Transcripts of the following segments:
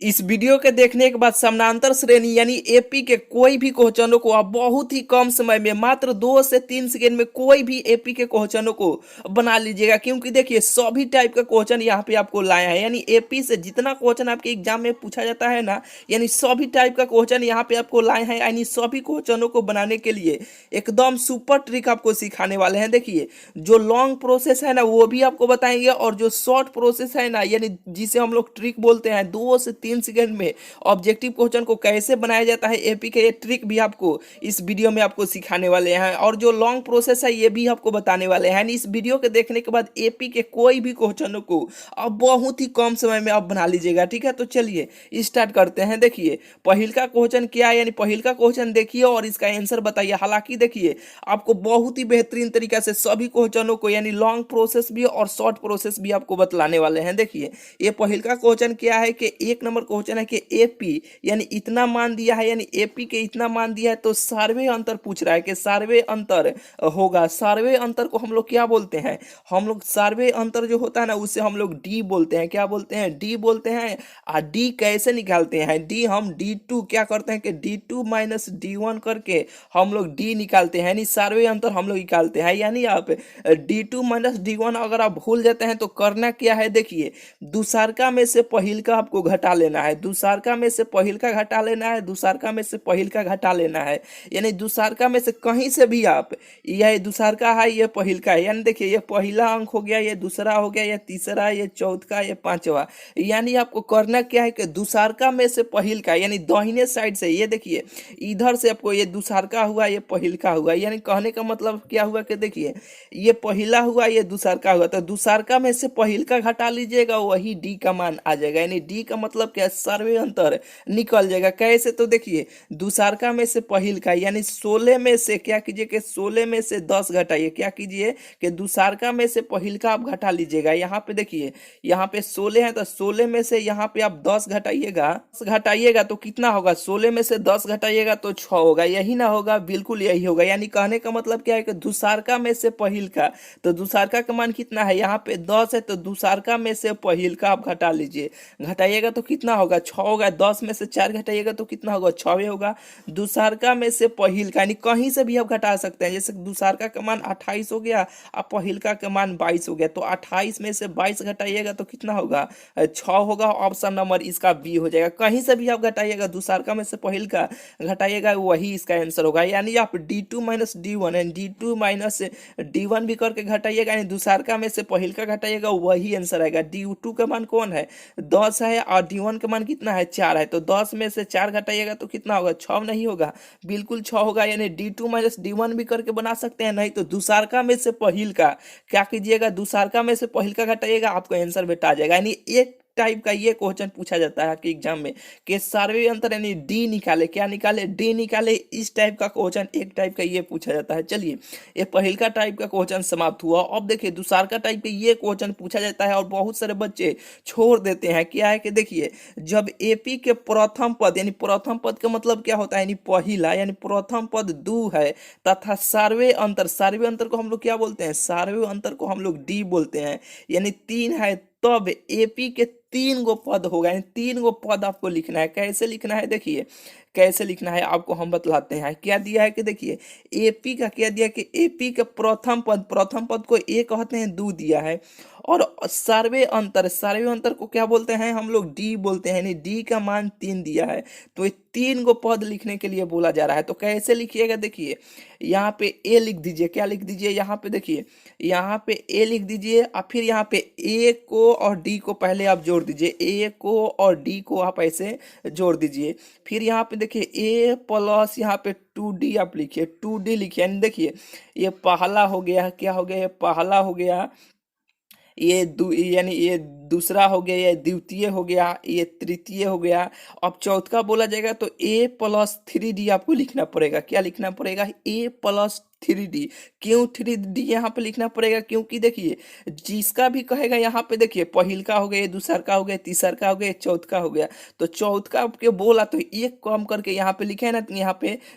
इस वीडियो के देखने के बाद समानांतर श्रेणी यानी एपी के कोई भी क्वेश्चनों को आप बहुत ही कम समय में मात्र 2 से 3 सेकंड में कोई भी एपी के क्वेश्चनों को बना लीजिएगा। क्योंकि देखिए सभी टाइप का क्वेश्चन यहाँ पे आपको लाया है, यानी एपी से जितना क्वेश्चन आपके एग्जाम में पूछा जाता है ना, यानी सभी टाइप का क्वेश्चन यहाँ पे आपको लाए हैं। यानी सभी क्वेश्चनों को बनाने के लिए एकदम सुपर ट्रिक आपको सिखाने वाले हैं। देखिए जो लॉन्ग प्रोसेस है ना वो भी आपको बताएंगे, और जो शॉर्ट प्रोसेस है ना यानी जिसे हम लोग ट्रिक बोलते हैं 2 से 3 सेकंड में ऑब्जेक्टिव क्वेश्चन को कैसे बनाया जाता है एपी के, ये ट्रिक भी आपको इस वीडियो में आपको सिखाने वाले हैं। और जो लॉन्ग प्रोसेस है ये भी आपको बताने वाले हैं। इस वीडियो के देखने के बाद एपी के कोई भी क्वेश्चनों को आप बहुत ही कम समय में आप बना लीजिएगा। ठीक है, तो चलिए स्टार्ट करते हैं। देखिए पहिल का क्वेश्चन क्या है, यानी पहिल का क्वेश्चन देखिए और इसका आंसर बताइए। हालांकि देखिए आपको बहुत ही बेहतरीन तरीका से सभी क्वेश्चनों को यानी लॉन्ग प्रोसेस भी और शॉर्ट प्रोसेस भी आपको बतलाने वाले हैं। देखिए ये पहिल का क्वेश्चन क्या है कि 1 नंबर क्वेश्चन है कि एपी यानी इतना मान दिया है, यानी एपी के इतना मान दिया है, तो सार्वय अंतर पूछ रहा है कि सार्वय अंतर होगा। सार्वय अंतर को हम लोग क्या बोलते हैं, हम लोग सार्वय अंतर जो होता है ना उसे हम लोग डी बोलते हैं। क्या बोलते हैं, डी बोलते हैं। और डी कैसे निकालते हैं, डी हम D2 क्या करते हैं कि D2 माइनस D1 करके हम लोग डी निकालते हैं, यानी सार्वय अंतर हम लोग निकालते हैं। यानी आप D2 माइनस D1 अगर आप भूल जाते हैं तो करना क्या है, देखिए दुसारका में से पहिल का आपको घटा लेना है, दुसारका में से पहिल का घटा लेना है, दुसारका में से पहिल का घटा लेना है। यानी दुसारका में से कहीं से भी आप, यह दुसारका है ये पहिल का है, यानी देखिए ये पहला अंक हो गया, ये दूसरा हो गया, ये तीसरा, ये चौथा, ये पांचवा। यानी आपको करना क्या है कि दुसारका में से पहिल का यानी दाहिने साइड से, ये देखिए इधर से आपको ये दुसारका हुआ, ये पहिल का हुआ। यानी कहने का मतलब क्या हुआ कि देखिए ये पहिला हुआ, ये दुसारका हुआ, तो दुसारका में से पहिल का घटा लीजिएगा, वही डी का मान आ जाएगा। यानी डी का मतलब क्या है, सर्वे अंतर निकल जाएगा। कैसे, तो देखिए दुसारका में से पहिल का यानी 16 में से क्या कीजिए कि 16 में से 10 घटाइए। क्या कीजिए कि दुसारका में से पहिल का आप घटा लीजिएगा। यहाँ पे देखिए यहाँ पे 16 है तो 16 में से यहाँ पे आप 10 घटाइएगा तो कितना होगा, 16 में से 10 घटाइएगा तो 6 होगा। यही ना होगा, बिल्कुल यही होगा। यानी कहने का मतलब क्या है कि दुसारका में से पहिल का, तो दुसारका का मान कितना है, यहाँ पे 10 है, तो दुसारका में से पहिल का आप घटा लीजिए। घटाइएगा तो कितना होगा, 6 होगा। 10 में से 4 घटाइएगा तो कितना होगा, 6 होगा। दुसारका में से पहिल का यानी कहीं से भी आप घटा सकते हैं। जैसे दुसारका का मान 28 हो गया और पहिलका का मान 22 हो गया, तो 28 में से 22 घटाइएगा तो कितना होगा, 6 होगा। ऑप्शन नंबर इसका बी हो जाएगा। कहीं से भी आप घटाइएगा, दुसारका में से पहिल का घटाइएगा, वही इसका आंसर होगा। यानी आप D2 minus D1 and D2 minus D1 भी करके घटाइएगा, यानी दुसारका में से पहिल का घटाइएगा, वही आंसर आएगा। D2 का मान कौन है, 10 है, और D1 का मान कितना है, 4 है, तो 10 में से 4 घटाइएगा तो कितना होगा, 6 नहीं होगा, बिल्कुल 6 होगा। यानी D2 माइनस D1 भी करके बना सकते हैं, नहीं तो दुसारका में से पहिल का क्या कीजिएगा, दुसारका में से पहिल का घटाइएगा, आपको आंसर बेटा आ जाएगा। यानी एक टाइप का ये क्वेश्चन पूछा जाता है कि एग्जाम में कि सार्वय अंतर यानी डी निकाले, क्या निकाले, डी निकाले। इस टाइप का क्वेश्चन एक टाइप का ये पूछा जाता है। चलिए ये पहिल का टाइप का क्वेश्चन समाप्त हुआ। अब देखिए दूसरा का टाइप का ये क्वेश्चन पूछा जाता है और बहुत सारे बच्चे छोड़ देते हैं। क्या है कि देखिए जब एपी के प्रथम पद, यानी प्रथम पद का मतलब क्या होता है, यानी पहिला, यानी प्रथम पद 2 है तथा सार्वय अंतर को हम लोग क्या बोलते हैं, सार्वय अंतर को हम लोग डी बोलते हैं, यानी 3 है, तब एपी के 3 गो पद होगा। यानी 3 गो पद आपको लिखना है। कैसे लिखना है, देखिए कैसे लिखना है आपको हम बतलाते हैं। क्या दिया है कि देखिए एपी का क्या दिया कि एपी के प्रथम पद को ए कहते हैं, 2 दिया है, और सार्वय अंतर को क्या बोलते हैं, हम लोग डी बोलते हैं, यानी डी का मान 3 दिया है। तो ये 3 गो पद लिखने के लिए बोला जा रहा है। तो कैसे लिखिएगा, देखिए यहाँ पे ए लिख दीजिए। क्या लिख दीजिए, यहाँ पे देखिए यहाँ पे ए लिख दीजिए, और फिर यहाँ पे ए को और डी को पहले आप जोड़ दीजिए, ए को और डी को आप ऐसे जोड़ दीजिए। फिर यहाँ पे देखिए ए प्लस यहाँ पे 2D आप लिखिए, 2D लिखिए। यानी देखिए ये पहला हो गया, क्या हो गया, ये पहला हो गया, यानी ये दूसरा हो गया, ये द्वितीय हो गया, ये तृतीय हो गया। अब चौथा बोला जाएगा तो ए प्लस 3D आपको लिखना पड़ेगा। क्या लिखना पड़ेगा, ए प्लस 3D। क्यों 3D यहाँ पे लिखना पड़ेगा, क्योंकि देखिए जिसका भी कहेगा यहाँ पे देखिए पहिल का हो गया, दूसर का हो गया, तीसर का हो गया, चौथ का हो गया, तो चौथ का आपके बोला तो एक कम करके यहाँ पे लिखे है ना,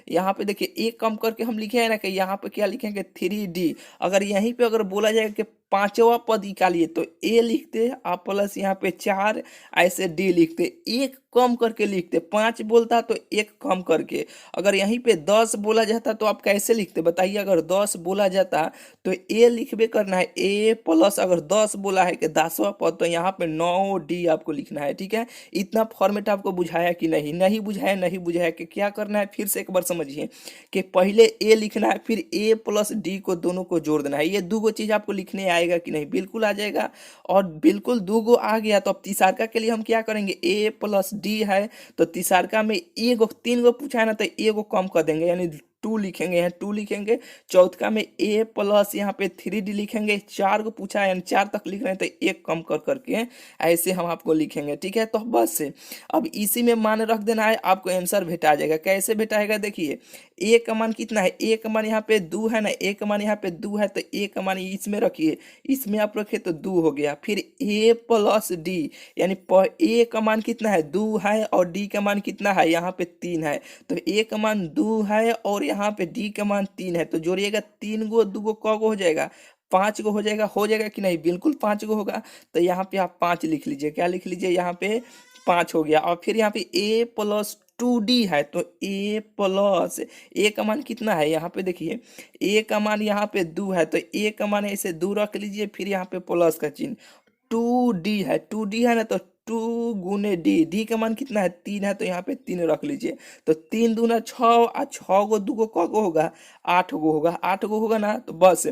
यहाँ पे देखिए एक कम करके हम लिखे है ना कि यहाँ पे क्या लिखेंगे 3D। अगर यहीं पे अगर बोला जाएगा कि पांचवा पद निकालिए तो ए लिखते आप प्लस यहाँ पे 4 ऐसे डी लिखते, एक कम करके लिखते, 5 बोलता तो 1 कम करके। अगर यहीं पे 10 बोला जाता तो आप कैसे लिखते बताइए? अगर 10 बोला जाता तो ए लिखबे करना है, ए प्लस अगर 10 बोला है कि 10वां पद तो यहाँ पे 9D आपको लिखना है। ठीक है, इतना फॉर्मेट आपको बुझाया कि नहीं? नहीं बुझाया, नहीं बुझाया कि क्या करना है फिर से एक बार समझिए कि पहले ए लिखना है, फिर ए प्लस डी को दोनों को जोड़ देना है। ये दो चीज आपको लिखने आएगा कि नहीं? बिल्कुल आ जाएगा। और बिल्कुल दो आ गया तो अब तीसरका के लिए हम क्या करेंगे? ए प्लस डी है तो तीसरका में एगो 3 पूछा है ना तो एगो कम कर देंगे, यानी 2 लिखेंगे, यहाँ 2 लिखेंगे। चौथा में ए प्लस यहाँ पे 3D लिखेंगे। 4 को पूछा है यानी 4 तक लिख रहे हैं तो 1 कम कर करके ऐसे हम आपको लिखेंगे। ठीक है, तो बस से अब इसी में मान रख देना है, आपको आंसर भेटा जाएगा। कैसे भेटाएगा देखिए, ए का मान कितना है? ए का मान यहाँ पे 2 है ना, ए का मान यहाँ पे 2 है तो ए का मान इसमें रखिए, इसमें आप रखिए तो 2 हो गया। फिर ए प्लस डी यानी ए का मान कितना है? 2 है और डी का मान कितना है? यहाँ पे 3 है। तो ए का मान 2 है और यहाँ पे डी का मान 3 है, तो जोड़िएगा 3 गो 2 गो क गो हो जाएगा? 5 गो हो जाएगा कि नहीं? बिल्कुल 5 गो होगा। तो यहाँ पे आप 5 लिख लीजिए। क्या लिख लीजिए? यहाँ पे 5 हो गया। और फिर यहाँ पे ए प्लस 2D है तो ए प्लस ए का मान कितना है? यहाँ पे देखिए ए का मान यहाँ पे 2 है तो ए का मान ऐसे 2 रख लीजिए, फिर यहाँ पे प्लस का चिन्ह। 2D है ना तो 2 गुने डी, डी का मान कितना है? 3 है तो यहाँ पे 3 रख लीजिए। तो 3 दूना 6 और 6 गो 2 गो क गो होगा? 8 गो होगा। 8 गो होगा ना, तो बस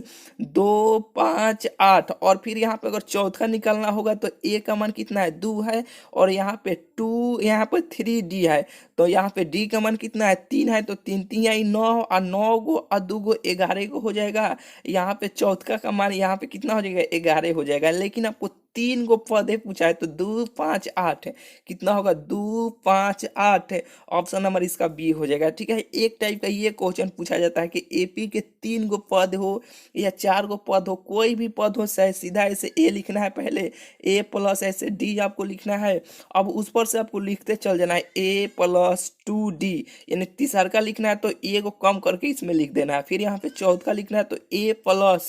2 5 8। और फिर यहाँ पे अगर चौथा निकालना होगा तो ए का मान कितना है? 2 है और यहाँ पे 2, यहाँ पे 3D है तो यहाँ पे डी का मान कितना है? 3 है तो 3 3 आई 9 और 9 गो और 2 गो 11 गो हो जाएगा। यहाँ पे चौथा का मान यहाँ पे कितना हो जाएगा? 11 हो जाएगा। लेकिन आपको 3 गो पदे पूछा है तो 2 5 8 कितना होगा? 2 5 8। ऑप्शन नंबर इसका बी हो जाएगा। ठीक है, एक टाइप का ये क्वेश्चन पूछा जाता है कि एपी के 3 गो पद हो या 4 गो पद हो, कोई भी पद हो, चाहे सीधा ऐसे ए लिखना है, पहले ए प्लस ऐसे डी आपको लिखना है। अब उस पर से आपको लिखते चल जाना है ए प्लस 2D, यानी तीसरका लिखना है तो ए को कम करके इसमें लिख देना है। फिर यहाँ पे चौथा लिखना है तो ए प्लस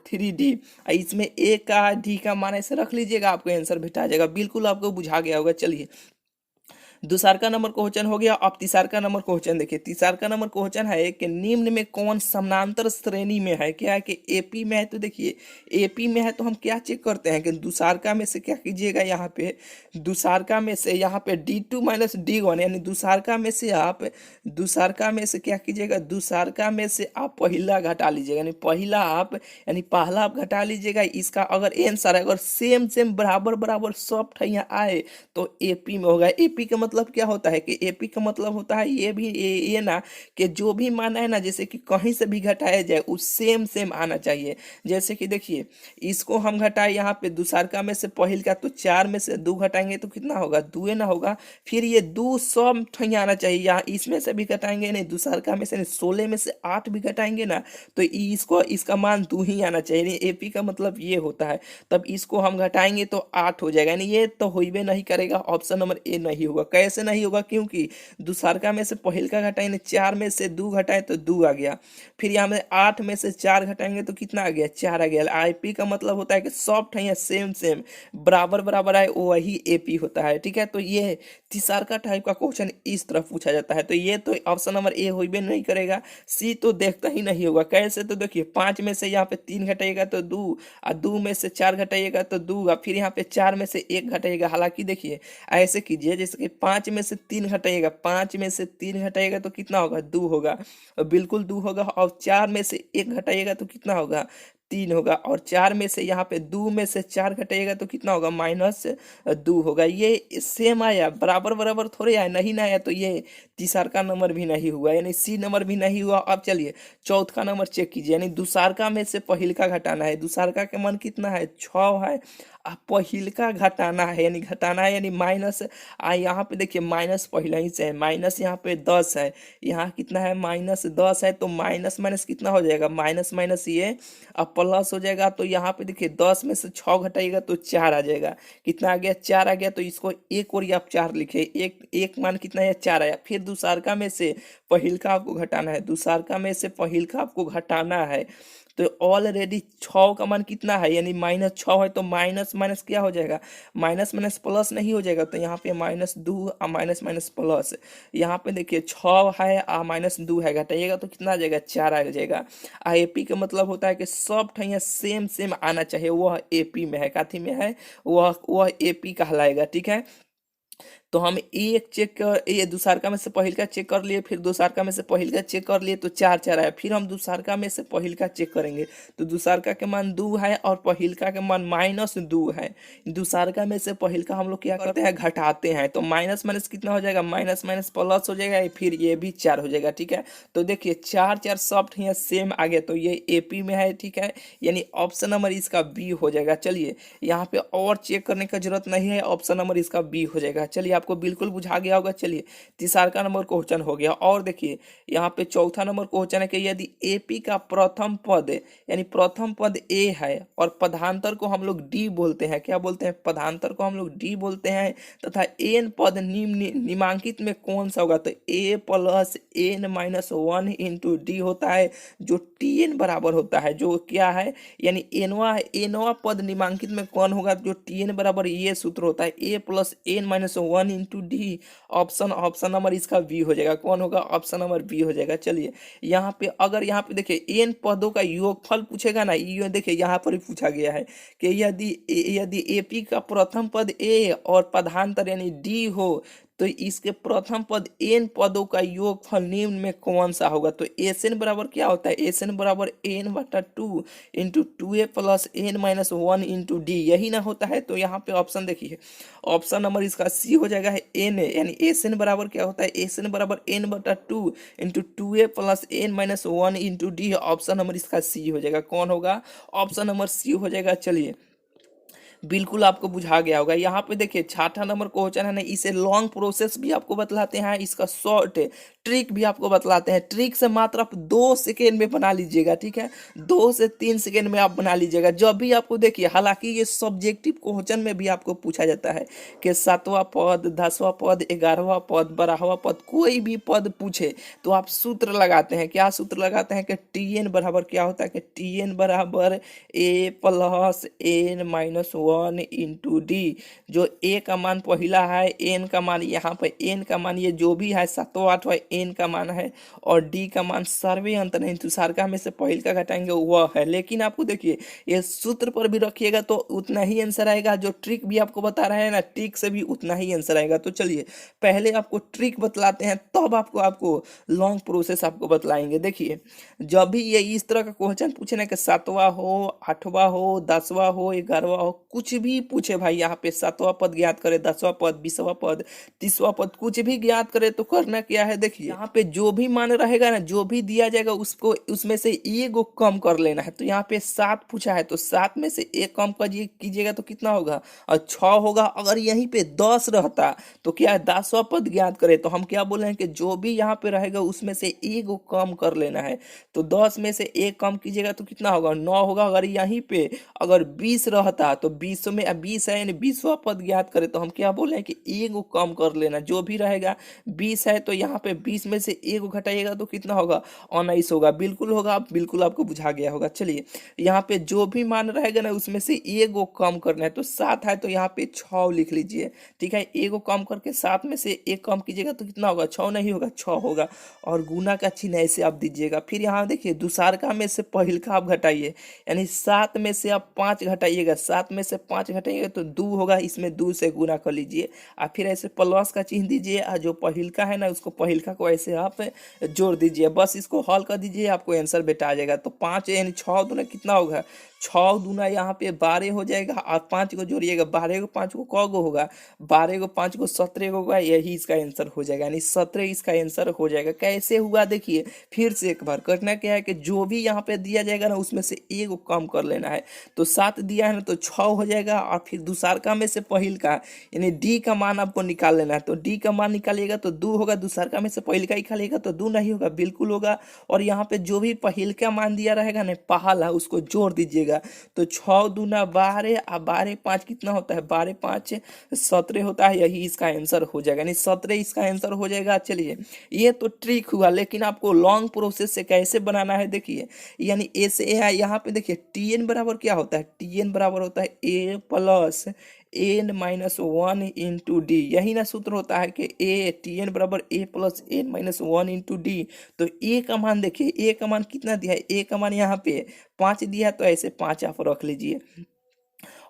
3D, इसमें ए का डी का मान ऐसे रख लीजिएगा, आपको आंसर भेटा जाएगा। बिल्कुल आपको बुझा गया होगा। चलिए, दूसरा नंबर क्वेश्चन हो गया। अब तीसरा नंबर क्वेश्चन देखिए। तीसरा नंबर क्वेश्चन है कि निम्न में कौन समानांतर श्रेणी में है? क्या है कि एपी में है तो देखिए एपी में है तो हम क्या चेक करते हैं कि दूसरका में से क्या कीजिएगा, यहाँ पे दूसरका में से यहाँ पे D2 माइनस D1 यानी दूसरका में से आप दूसरका में से क्या कीजिएगा? दूसरका में से आप पहला घटा लीजिएगा, यानी पहला आप यानी पहला आप घटा लीजिएगा। इसका अगर आंसर अगर सेम सेम बराबर बराबर सब ठैया आए तो एपी में होगा। एपी का मतलब क्या होता है कि एपी का मतलब होता है ये भी ये ना कि जो भी मान है ना, जैसे कि कहीं से भी घटाया जाए उस सेम सेम आना चाहिए। जैसे कि देखिए इसको हम घटाए यहाँ पे दूसरका में से पहिल का तो 4 में से 2 घटाएंगे तो कितना होगा? 2 ना होगा। फिर ये 2 सब ठैया आना चाहिए, यहाँ इसमें से भी घटाएंगे नहीं, दूसरका में से 16 में से 8 भी घटाएंगे ना तो इसको इसका मान 2 ही आना चाहिए। एपी का मतलब ये होता है। तब इसको हम घटाएंगे तो 8 हो जाएगा, यानी ये तो होइबे नहीं करेगा। ऑप्शन नंबर ए नहीं होगा। कैसे नहीं होगा? क्योंकि दूसरका में से पहिलका घटाएंगे, 4 में से 2 घटाए तो 2 आ गया। फिर यहाँ में 8 में से 4 घटाएंगे तो कितना आ गया? 4 आ गया। आईपी का मतलब होता है कि सब ठैया सेम सेम बराबर बराबर आए, वही एपी होता है। ठीक है, तो ये तीसरका टाइप का क्वेश्चन इस तरफ पूछा जाता है। तो ये तो ऑप्शन नंबर ए होइबे नहीं करेगा। सी तो देखता ही नहीं होगा। कैसे? तो देखिए 5 में से यहाँ पे 3 घटाइएगा तो 2 और 2 में से 4 घटाइएगा तो 2 और फिर यहाँ पे 4 में से 1 घटाइएगा। हालांकि देखिए ऐसे कीजिए जैसे कि 5 में से 3 घटाइएगा, 5 में से 3 घटाइएगा तो कितना होगा? 2 होगा, बिल्कुल 2 होगा। और 4 में से 1 घटाइएगा तो कितना होगा? 3 होगा। और 4 में से यहाँ पे 2 में से 4 घटाइएगा तो कितना होगा? -2 होगा। ये सेम आया, बराबर बराबर थोड़े आया, नहीं ना आया तो ये तीसरका नंबर भी नहीं हुआ, यानी सी नंबर भी नहीं हुआ। अब चलिए चौथा नंबर चेक कीजिए, यानी दूसरका में से पहिलका घटाना है। दूसरका का मान कितना है? 6 है। पहिलका घटाना है, यानी घटाना है, यानी माइनस यहाँ पे देखिए माइनस पहले ही से है, माइनस यहाँ पे 10 है, यहाँ कितना है? -10 है। तो माइनस माइनस कितना हो जाएगा? माइनस माइनस ये अब प्लस हो जाएगा। तो यहाँ पे देखिए 10 में से 6 घटाइएगा तो 4 आ जाएगा। कितना आ गया? 4 आ गया। तो इसको एक और आप 4 लिखे, एक मान कितना है? 4 आया। फिर दूसरका में से पहिलका आपको घटाना है, दूसरका में से पहिलका आपको घटाना है तो ऑलरेडी 6 का मान कितना है, यानी -6 है, तो माइनस माइनस क्या हो जाएगा, माइनस माइनस प्लस नहीं हो जाएगा। तो यहाँ पे -2 माइनस माइनस प्लस, यहाँ पे देखिए 6 है -2 है, घटाइएगा तो कितना आ जाएगा, 4 आ जाएगा। एपी का मतलब होता है कि सब ठैया सेम सेम आना चाहिए, वह एपी में है, काथी में है, वह एपी कहलाएगा। ठीक है, तो हम एक चेक कर, ये दूसरका में से पहिलका चेक कर लिए, फिर दूसरका में से पहिलका चेक कर लिए, तो 4 4 आया। फिर हम दूसरका में से पहिलका चेक करेंगे, तो दूसरका के मान 2 है और पहिलका के मान -2 है। दूसरका में से पहिलका हम लोग क्या करते हैं, घटाते हैं, तो माइनस माइनस कितना हो जाएगा, माइनस माइनस प्लस हो जाएगा, फिर ये भी 4 हो जाएगा। ठीक है, तो देखिए 4 4 सब यहाँ सेम आ गया, तो ये एपी में है। ठीक है, यानी ऑप्शन नंबर इसका बी हो जाएगा। चलिए यहाँ पे और चेक करने का जरूरत नहीं है, ऑप्शन नंबर इसका बी हो जाएगा। चलिए आपको बिल्कुल बुझा गया होगा। चलिए तीसरा नंबर क्वेश्चन हो गया। और देखिए यहाँ पे चौथा नंबर क्वेश्चन है कि यदि एपी का प्रथम पद, यानी प्रथम पद ए है और पदांतर को हम लोग डी बोलते हैं, क्या बोलते हैं, पदांतर को हम लोग डी बोलते हैं, तथा एन पद निम्नांकित में कौन सा होगा, तो a plus n minus 1 into d होता है, जो टी एन बराबर होता है, जो क्या है, यानी एनवा पद निम्नांकित में कौन होगा, जो टी एन बराबर, ये सूत्र होता है a plus n minus 1 into d. Option number इसका बी हो जाएगा। कौन होगा, ऑप्शन नंबर बी हो जाएगा। चलिए यहाँ पे अगर यहाँ पे देखिए एन पदों का योगफल पूछेगा ना, ये देखिए यहाँ पर ही पूछा गया है कि यदि एपी का प्रथम पद ए और पदांतर यानी डी हो, तो इसके प्रथम पद एन पदों का योगफल निम्न में कौन सा होगा। तो एस एन बराबर क्या होता है, एस एन बराबर एन बटा 2 into 2a plus n minus 1 into d, यही ना होता है। तो यहाँ पे ऑप्शन देखिए, ऑप्शन नंबर इसका सी हो जाएगा है एन, यानी एस एन बराबर क्या होता है, एस एन बराबर एन बटा 2 into 2a plus n minus 1 into d. Option number इसका सी हो जाएगा। कौन होगा, ऑप्शन नंबर सी हो जाएगा। चलिए बिल्कुल आपको बुझा गया होगा। यहाँ पे देखिए छठा नंबर क्वेश्चन है ना, इसे लॉन्ग प्रोसेस भी आपको बतलाते हैं, इसका शॉर्ट ट्रिक भी आपको बतलाते हैं। ट्रिक से मात्र आप 2 सेकेंड में बना लीजिएगा। ठीक है, 2 से 3 सेकेंड में आप बना लीजिएगा जब भी आपको देखिए। हालांकि ये सब्जेक्टिव क्वेश्चन में भी आपको पूछा जाता है कि 7वां पद, 10वां पद, 11वां पद, 12वां पद, कोई भी पद पूछे तो आप सूत्र लगाते हैं। क्या सूत्र लगाते हैं कि टी एन बराबर क्या होता है, कि टी एन बराबर a plus n minus 1 into d. जो ए का मान पहला है, एन का मान यहाँ पर एन का मान ये जो भी है 7वां 8वां एन का मान है, और डी का मान सर्वे अंत नहीं तुषारका में से पहिल का घटाएंगे वह है। लेकिन आपको देखिए ये सूत्र पर भी रखिएगा तो उतना ही आंसर आएगा, जो ट्रिक भी आपको बता रहे हैं ना, ट्रिक से भी उतना ही आंसर आएगा। तो चलिए पहले आपको ट्रिक बतलाते हैं, तब आपको लॉन्ग प्रोसेस आपको बतलाएंगे। देखिए जब भी ये इस तरह का क्वेश्चन पूछे ना कि 7वां हो, 8वां हो, 10वां हो, 11वां हो, कुछ भी पूछे भाई, यहाँ पे 7वां पद ज्ञात करे, 10वां पद, 20वां पद, 30वां पद, कुछ भी ज्ञात करे, तो करना क्या है, देखिए यहाँ पे जो भी मान रहेगा ना, जो भी दिया जाएगा उसको उसमें से एगो कम कर लेना है। तो यहाँ पे 7 पूछा है, तो 7 में से एक कम कीजिएगा तो कितना होगा, और 6 होगा। अगर यहीं पे 10 रहता तो क्या है, 10वां पद ज्ञात करे, तो हम क्या बोले हैं कि जो भी यहाँ पे रहेगा उसमें से एगो कम कर लेना है। तो 10 में से एक कम कीजिएगा तो कितना होगा, 9 होगा। अगर यहीं पे अगर 20 रहता तो 20 में 20 है, यानी 20वां पद ज्ञात करे, तो हम क्या बोले हैं कि एगो कम कर लेना। जो भी रहेगा 20 है, तो यहाँ पे 20 में से एगो घटाइएगा तो कितना होगा, 19 होगा। बिल्कुल होगा, बिल्कुल आपको बुझा गया होगा। चलिए यहाँ पे जो भी मान रहेगा ना उसमें से एगो कम करना है, तो 7 है तो यहाँ पे 6 लिख लीजिए। ठीक है, एगो कम करके 7 में से एक कम कीजिएगा तो कितना होगा, 6 नहीं होगा, 6 होगा। और गुना का चिन्ह ऐसे आप दीजिएगा। फिर यहाँ देखिए दूसरका में से पहिलका आप घटाइए, यानी 7 में से आप 5 घटाइएगा, 7 में से 5 घटाइएगा तो 2 होगा, इसमें 2 से गुना कर लीजिए, और फिर ऐसे प्लस का चिन्ह दीजिए, और जो पहिलका है ना उसको पहिलका को ऐसे आप जोड़ दीजिए। बस इसको हल कर दीजिए, आपको आंसर बेटा आ जाएगा। तो 5 यानी 6 दूना कितना होगा, 6 दूना यहाँ पे 12 हो जाएगा, और 5 को जोड़िएगा, 12 को 5 को क गो होगा, 12 को 5 को 17 होगा, यही इसका आंसर हो जाएगा, यानी 17 इसका आंसर हो जाएगा। कैसे हुआ देखिए, फिर से एक बार करना क्या है कि जो भी यहाँ पे दिया जाएगा ना उसमें से एगो कम कर लेना है। तो 7 दिया है ना तो 6 हो जाएगा, और फिर दूसरका में से पहिलका यानी डी का मान आपको निकाल लेना है। तो डी का मान निकालिएगा तो 2 होगा, दूसरका में से पहिलका निकालिएगा तो 2 नहीं होगा, बिल्कुल होगा। और यहाँ पे जो भी पहिलका मान दिया रहेगा ना पहला, उसको जोड़ दीजिएगा। लीजिएगा तो 6 दूना 12 और 12 5 कितना होता है, 12 5 17 होता है, यही इसका आंसर हो जाएगा, यानी 17 इसका आंसर हो जाएगा। चलिए ये तो ट्रिक हुआ, लेकिन आपको लॉन्ग प्रोसेस से कैसे बनाना है देखिए, यानी ए से ए यहाँ पे देखिए टी एन बराबर क्या होता है, टी एन बराबर होता है a plus n minus one into d, यही ना सूत्र होता है कि ए टी एन बराबर a plus n minus one into d. तो ए का मान देखिए, ए का मान कितना दिया है, ए का मान यहाँ पे 5 दिया है, तो ऐसे 5 आप रख लीजिए,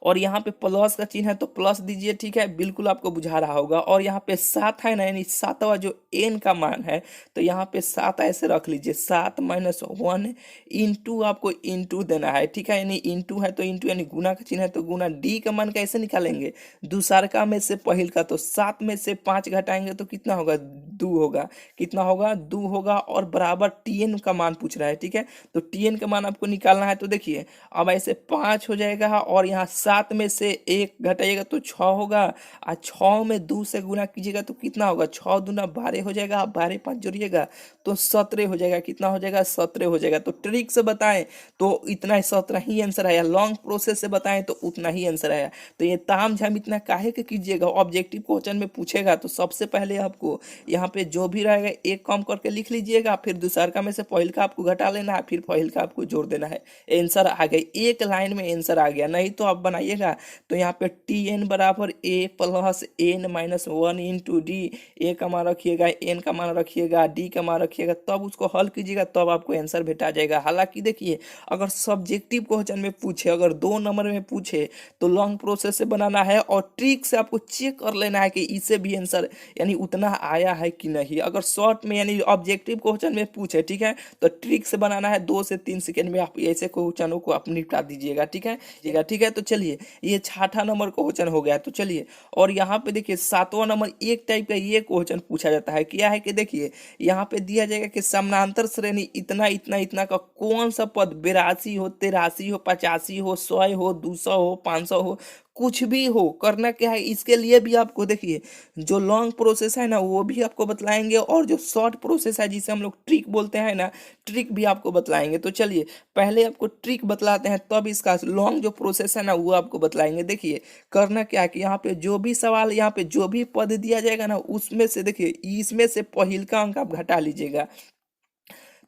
और यहाँ पे प्लस का चिन्ह है तो प्लस दीजिए, ठीक है, बिल्कुल आपको बुझा रहा होगा। और यहाँ पे 7 है ना, यानी 7वां जो एन का मान है, तो यहाँ पे 7 ऐसे रख लीजिए, 7 माइनस वन इंटू आपको इंटू देना है, ठीक है, यानी इंटू है तो इंटू, यानी गुना का चिन्ह है तो गुना। डी का मान कैसे निकालेंगे, दूसरका में से पहिल का, तो 7 में से 5 घटाएंगे तो कितना होगा, 2 होगा, कितना होगा, 2 होगा, और बराबर टीएन का मान पूछ रहा है, ठीक है, तो टीएन का मान आपको निकालना है। तो देखिए अब ऐसे 5 हो जाएगा, और यहाँ 7 में से 1 घटाइएगा तो 6 होगा, और 6 में 2 से गुना कीजिएगा तो कितना होगा, 6 दूना 12 हो जाएगा, 12 5 जोड़िएगा तो 17 हो जाएगा, कितना हो जाएगा, 17 हो जाएगा। तो ट्रिक से बताएं तो इतना ही 17 ही आंसर आया, लॉन्ग प्रोसेस से बताएं तो उतना ही आंसर आया। तो ये ताम झाम इतना काहे के कीजिएगा, ऑब्जेक्टिव क्वेश्चन में पूछेगा तो सबसे पहले आपको यहाँ पे जो भी रहेगा एक कम करके लिख लीजिएगा, फिर दूसरका में से पहिल का आपको घटा लेना है, फिर पहिल का आपको जोड़ देना है, आंसर आ गया, एक लाइन में आंसर आ गया। नहीं तो आप बनाइएगा तो यहाँ पे टी एन बराबर a plus n minus one into d, a का मान रखिएगा, एन का मान रखिएगा, डी का मान रखिएगा, तब उसको हल कीजिएगा, तब आपको आंसर भेटा जाएगा। हालांकि देखिए अगर सब्जेक्टिव क्वेश्चन में पूछे, अगर 2 नंबर में पूछे तो लॉन्ग प्रोसेस से बनाना है, और ट्रिक से आपको चेक कर लेना है कि इससे भी आंसर यानी उतना आया है कि नहीं। अगर शॉर्ट में यानी ऑब्जेक्टिव क्वेश्चन में पूछे, ठीक है, तो ट्रिक से बनाना है, 2 से 3 सेकंड में आप ऐसे क्वेश्चनों को आप निपटा दीजिएगा, ठीक है, ठीक है। तो चलिए ये 6ठा नंबर क्वेश्चन हो गया। तो चलिए और यहाँ पे देखिए 7वां नंबर एक टाइप का ये क्वेश्चन पूछा जाता है, क्या है कि देखिए यहाँ पे दिया जाएगा कि समानांतर श्रेणी इतना इतना इतना का कौन सा पद 82 हो, 83 हो, 85 हो, 100 हो, 200 हो, 500 हो, कुछ भी हो, करना क्या है, इसके लिए भी आपको देखिए जो लॉन्ग प्रोसेस है ना वो भी आपको बतलाएंगे, और जो शॉर्ट प्रोसेस है जिसे हम लोग ट्रिक बोलते हैं ना, ट्रिक भी आपको बतलाएंगे। तो चलिए पहले आपको ट्रिक बतलाते हैं, तब इसका लॉन्ग जो प्रोसेस है ना वो आपको बतलाएंगे। देखिए करना क्या है कि यहाँ पे जो भी सवाल, यहाँ पे जो भी पद दिया जाएगा ना, उसमें से देखिए इसमें से पहिल का अंक आप घटा लीजिएगा।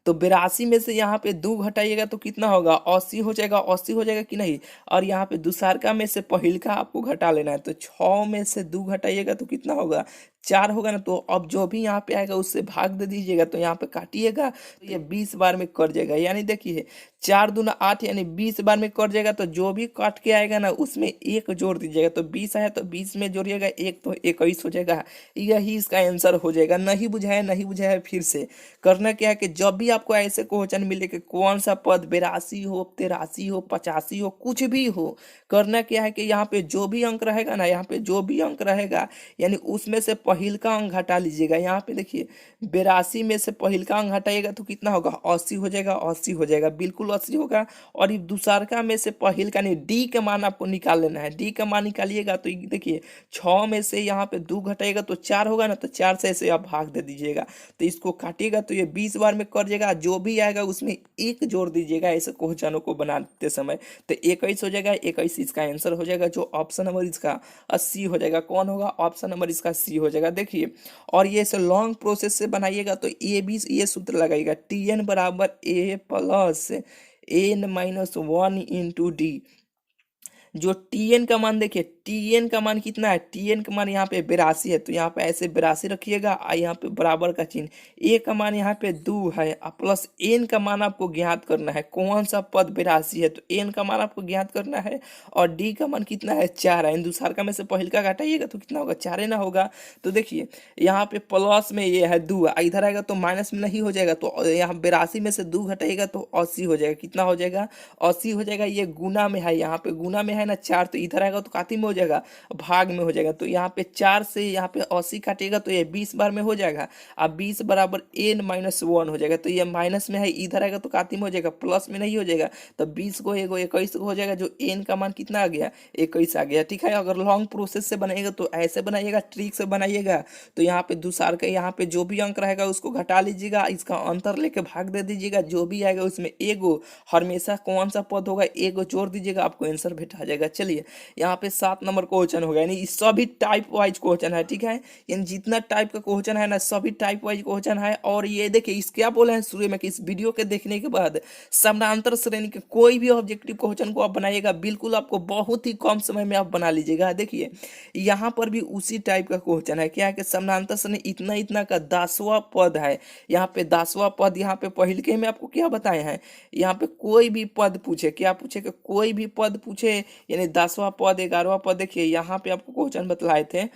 तो 82 में से यहाँ पे 2 घटाइएगा तो कितना होगा, 80 हो जाएगा, 80 हो जाएगा कि नहीं। और यहाँ पे दूसरका में से पहिलका आपको घटा लेना है, तो 6 में से 2 घटाइएगा तो कितना होगा, 4 होगा ना। तो अब जो भी यहाँ पे आएगा उससे भाग दे दीजिएगा, तो यहाँ पे काटिएगा तो ये 20 बार में कट जाएगा, यानी देखिए 4 दूना 8 यानी 20 बार में कट जाएगा। तो जो भी काट के आएगा ना उसमें 1 जोड़ दीजिएगा, तो 20 आया तो 20 में जोड़िएगा 1 तो 21 हो जाएगा, यही इसका आंसर हो जाएगा। नहीं बुझाया फिर से करना क्या है कि जब भी आपको ऐसे क्वेश्चन मिले कि कौन सा पद 82 हो, 83 हो, 85 हो, कुछ भी हो, करना क्या है कि यहाँ पे जो भी अंक रहेगा ना, यहाँ पे जो भी अंक रहेगा यानी उसमें से पहिल का अंक घटा लीजिएगा। यहाँ पे देखिए 82 में से पहिल का अंक घटाइएगा तो कितना होगा, 80 हो जाएगा, 80 हो जाएगा, बिल्कुल 80 होगा। और दूसरका में से पहिल का नहीं, डी का मान आपको निकाल लेना है, डी का मान निकालिएगा तो देखिए 6 में से यहाँ पे 2 घटाइएगा तो 4 होगा ना, तो 4 से ऐसे आप भाग दे दीजिएगा, तो इसको काटिएगा तो ये 20 बार में कर जाएगा। जो भी आएगा उसमें 1 जोड़ दीजिएगा ऐसे क्वेश्चनों को बनाते समय, तो 21 हो जाएगा, 21 इसका आंसर हो जाएगा, जो ऑप्शन नंबर इसका सी हो जाएगा। कौन होगा, ऑप्शन नंबर इसका सी हो जाएगा। देखिए और ये से लॉन्ग प्रोसेस से बनाइएगा तो ये भी ये सूत्र लगाइएगा, टी एन बराबर a plus n minus one into d. जो टीएन का मान देखिए, टीएन का मान कितना है, टीएन का मान यहाँ पे 82 है, तो यहाँ पे ऐसे 82 रखिएगा, और यहाँ पे बराबर का चिन्ह, ए का मान यहाँ पे 2 है, प्लस एन का मान आपको ज्ञात करना है, कौन सा पद 82 है, तो एन का मान आपको ज्ञात करना है, और डी का मान कितना है, 4 है। दूसरका में से पहिल का घटाइएगा तो कितना होगा, 4 ना होगा। तो देखिए यहाँ पे प्लस में ये है 2, इधर आएगा तो माइनस में नहीं हो जाएगा, तो यहाँ 82 में से 2 घटाइएगा तो 80 हो जाएगा, कितना हो जाएगा, 80 हो जाएगा। ये गुना में है, यहाँ पे गुना में है है ना 4, तो इधर आएगा तो काती में हो जाएगा, भाग में हो जाएगा। तो यहाँ पे 4 से यहाँ पे 80 काटेगा तो ये 20 बार में हो जाएगा। अब 20 बराबर n-1 हो जाएगा। तो ये माइनस में है, इधर आएगा तो काती में हो जाएगा, प्लस में नहीं हो जाएगा। तो 20 को एगो 21 को हो जाएगा, जो n का मान कितना आ गया, 21 आ गया। ठीक है, अगर लॉन्ग प्रोसेस से बनाइएगा तो ऐसे बनाइएगा, ट्रिक से बनाइएगा तो यहाँ पे दूसर का यहाँ पे जो भी अंक रहेगा उसको घटा लीजिएगा, इसका अंतर लेके भाग दे दीजिएगा, जो भी आएगा उसमें एगो हमेशा कौन सा पद होगा एगो जोड़ दीजिएगा, आपको आंसर भेटा जाएगा। चलिए यहाँ पे 7 नंबर क्वेश्चन हो गया, यानी सभी टाइप वाइज क्वेश्चन है। ठीक है, यानी जितना टाइप का क्वेश्चन है ना सभी टाइप वाइज क्वेश्चन है। और ये देखिए इस क्या बोले हैं शुरू में कि इस वीडियो के देखने के बाद समानांतर श्रेणी के कोई भी ऑब्जेक्टिव क्वेश्चन को आप बनाइएगा, बिल्कुल आपको बहुत ही कम समय में आप बना लीजिएगा। देखिए यहाँ पर भी उसी टाइप का क्वेश्चन है, क्या है कि समानांतर श्रेणी इतना इतना का 10वां पद है। यहाँ पे 10वां पद, यहाँ पे पहले में आपको क्या बताए हैं, यहाँ पे कोई भी पद पूछे, क्या पूछे कि कोई भी पद पूछे, यानी 10वां पद 11वां पद। देखिए यहाँ पे आपको क्वेश्चन बतलाए थे,